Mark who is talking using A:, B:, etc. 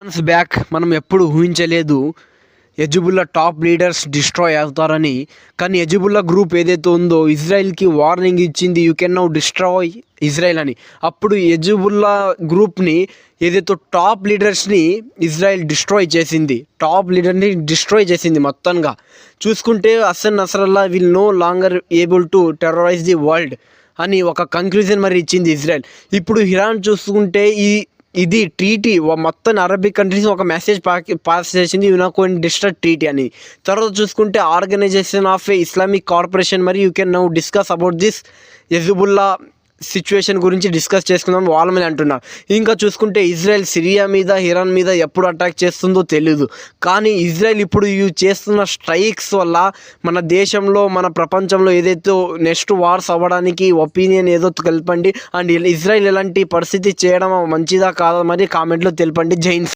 A: Months back మనం ఎప్పుడు ఊహించలేదు హెజ్బుల్లా టాప్ లీడర్స్ డిస్ట్రాయ్ అవుతారని. కానీ హెజ్బుల్లా గ్రూప్ ఏదైతే ఉందో ఇజ్రాయెల్కి వార్నింగ్ ఇచ్చింది, you can now destroy Israel అని. అప్పుడు హెజ్బుల్లా గ్రూప్ని ఏదైతే టాప్ లీడర్స్ని ఇజ్రాయెల్ డిస్ట్రాయ్ చేసింది, టాప్ లీడర్ని డిస్ట్రాయ్ చేసింది మొత్తంగా. చూసుకుంటే Hasan Nasrallah will know longer able to terrorise the world అని ఒక కంక్లూజన్ మరి ఇచ్చింది ఇజ్రాయెల్. ఇప్పుడు ఇరాన్ చూసుకుంటే ఇది ట్రీటీ మొత్తం అరబిక్ కంట్రీస్ ఒక మెసేజ్ పాస్ చేసింది, యునైటెడ్ డిస్ట్రక్ట్ ట్రీటీ అని. తర్వాత చూసుకుంటే organisation of a Islamic corporation మరి you can now discuss about this Hezbollah situation గురించి డిస్కస్ చేసుకుందాం వాళ్ళ మీద అంటున్నారు. ఇంకా చూసుకుంటే ఇజ్రాయెల్ సిరియా మీద, ఇరాన్ మీద ఎప్పుడు అటాక్ చేస్తుందో తెలీదు. కానీ ఇజ్రాయెల్ ఇప్పుడు చేస్తున్న స్ట్రైక్స్ వల్ల మన దేశంలో, మన ప్రపంచంలో ఏదైతే నెక్స్ట్ వార్స్ అవ్వడానికి ఒపీనియన్ ఏదో తెలపండి. అండ్ ఇజ్రాయెల్ ఎలాంటి పరిస్థితి చేయడం మంచిదా కాదా మరి కామెంట్లో తెలపండి. జై హింద్.